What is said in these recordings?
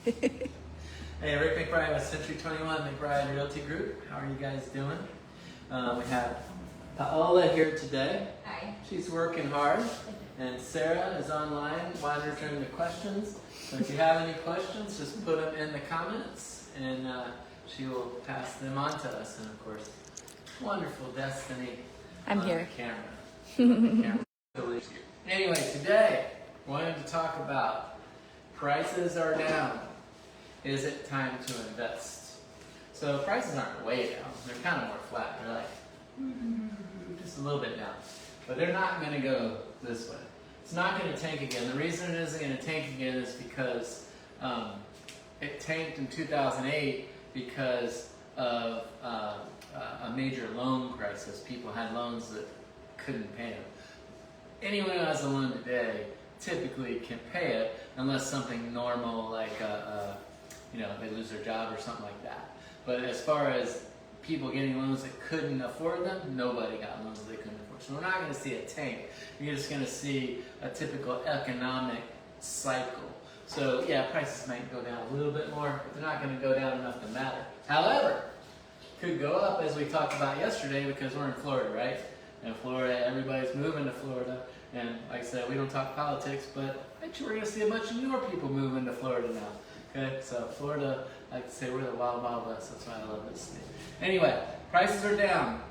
Hey, Rick McBride with Century 21 McBride Realty Group. How are you guys doing? We have Paola here today. Hi. She's working hard. And Sarah is online monitoring the questions. So if you have any questions, just put them in the comments and she will pass them on to us. And of course, wonderful Destiny. I'm here. Camera. Anyway, today, wanted to talk about prices are down. Is it time to invest? So prices aren't way down. They're kind of more flat. They're like just a little bit down. But they're not going to go this way. It's not going to tank again. The reason it isn't going to tank again is because it tanked in 2008 because of a major loan crisis. People had loans that couldn't pay them. Anyone who has a loan today typically can pay it unless something normal like they lose their job or something like that. But as far as people getting loans that couldn't afford them, nobody got loans that they couldn't afford. So we're not going to see a tank. You're just going to see a typical economic cycle. So yeah, prices might go down a little bit more, but they're not going to go down enough to matter. However, could go up as we talked about yesterday because we're in Florida, right? In Florida, everybody's moving to Florida. And like I said, we don't talk politics, but I bet you we're going to see a bunch of newer people moving to Florida now. Okay, so Florida, I like to say we're the wild, wild west. That's why I love this state. Anyway, prices are down.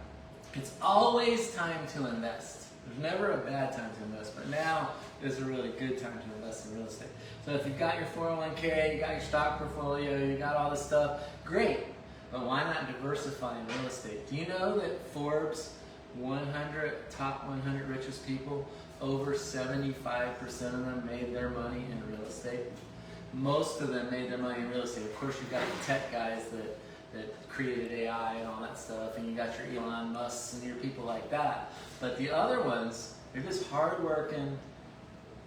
It's always time to invest. There's never a bad time to invest, but now is a really good time to invest in real estate. So if you've got your 401k, you got your stock portfolio, you got all this stuff, great. But why not diversify in real estate? Do you know that Forbes 100 top 100 richest people, over 75% of them made their money in real estate? Most of them made their money in real estate. Of course, you've got the tech guys that created AI and all that stuff, and you got your Elon Musks and your people like that. But the other ones, they're just hardworking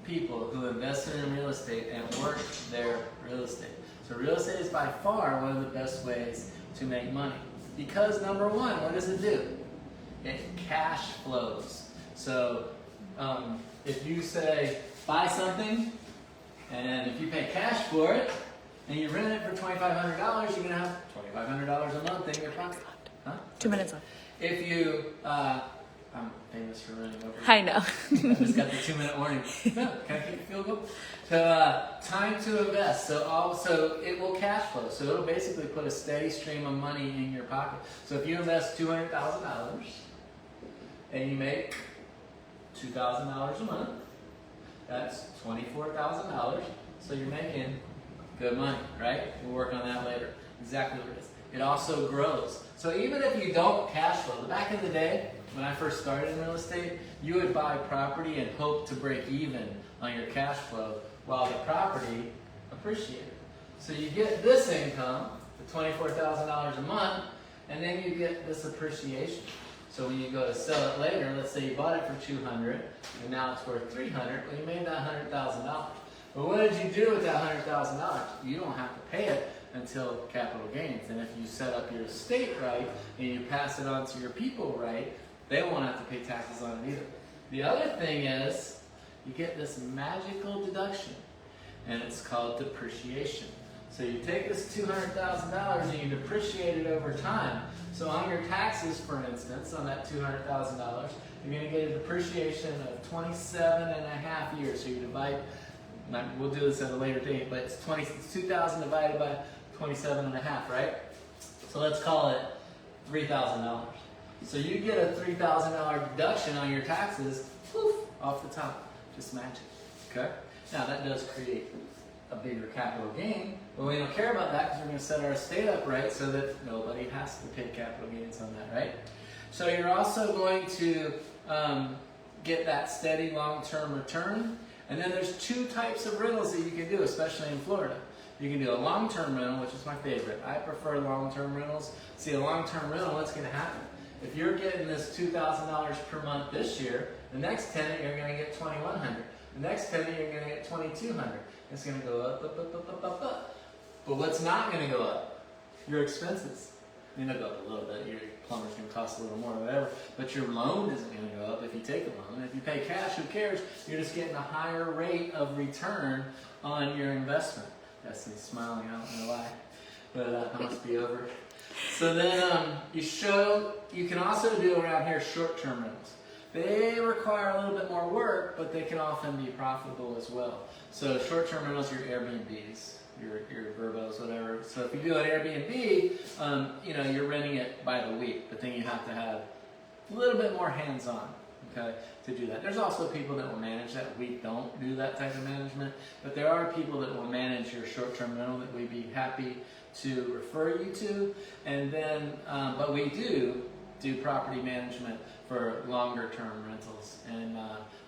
people who invested in real estate and worked their real estate. So real estate is by far one of the best ways to make money. Because number one, what does it do? It cash flows. So if you say, buy something, and if you pay cash for it, and you rent it for $2,500, you're going to have $2,500 a month in your pocket. Huh? 2 minutes left. If you, I'm famous for running over. I know. I just got the 2-minute warning. No, can I keep it feel good? So time to invest. So also it will cash flow. So it'll basically put a steady stream of money in your pocket. So if you invest $200,000 and you make $2,000 a month, that's $24,000. So you're making good money, right? We'll work on that later. Exactly what it is. It also grows. So even if you don't cash flow, back in the day, when I first started in real estate, you would buy property and hope to break even on your cash flow while the property appreciated. So you get this income, the $24,000 a month, and then you get this appreciation. So when you go to sell it later, let's say you bought it for $200, and now it's worth $300, well, you made that $100,000. But what did you do with that $100,000? You don't have to pay it until capital gains. And if you set up your estate right and you pass it on to your people right, they won't have to pay taxes on it either. The other thing is you get this magical deduction, and it's called depreciation. So you take this $200,000 and you depreciate it over time. So on your taxes, for instance, on that $200,000, you're going to get a depreciation of 27 and a half years. So you divide, we'll do this at a later date, but it's 2,000 divided by 27 and a half, right? So let's call it $3,000. So you get a $3,000 deduction on your taxes, poof, off the top, just magic, okay? Now that does create a bigger capital gain, but we don't care about that because we're going to set our estate up right so that nobody has to pay capital gains on that, right? So you're also going to get that steady long-term return. And then there's two types of rentals that you can do, especially in Florida. You can do a long-term rental, which is my favorite. I prefer long-term rentals. See, a long-term rental, what's going to happen? If you're getting this $2,000 per month this year, the next tenant you're going to get $2,100. The next tenant you're going to get $2,200. It's going to go up, up, up, up, up, up, up. But what's not going to go up? Your expenses. I mean, they'll go up a little bit. Your plumber's going to cost a little more or whatever. But your loan isn't going to go up if you take a loan. If you pay cash, who cares? You're just getting a higher rate of return on your investment. Destiny's smiling, I don't know why, but it must be over. So then you can also do around here short-term rentals. They require a little bit more work, but they can often be profitable as well. So short-term rentals, your Airbnbs, your Verbos, whatever. So if you do an Airbnb, you're renting it by the week, but then you have to have a little bit more hands-on, okay, to do that. There's also people that will manage that. We don't do that type of management, but there are people that will manage your short-term rental that we'd be happy to refer you to. And then, but we do property management for longer term rentals, and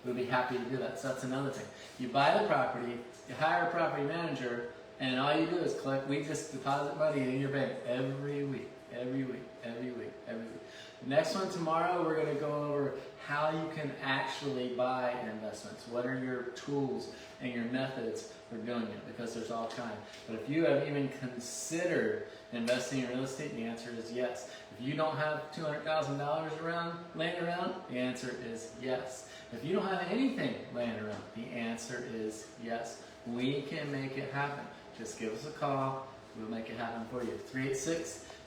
we'd be happy to do that. So that's another thing. You buy the property, you hire a property manager, and all you do is collect. We just deposit money in your bank every week, every week, every week, every week. The next one tomorrow, we're going to go over how you can actually buy investments. What are your tools and your methods for doing it? Because there's all kinds. But if you have even considered investing in real estate, the answer is yes. If you don't have $200,000 laying around, the answer is yes. If you don't have anything laying around, the answer is yes. We can make it happen. Just give us a call. We'll make it happen for you.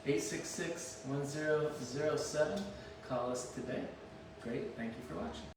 386-866-1007. Call us today. Great. Thank you for watching.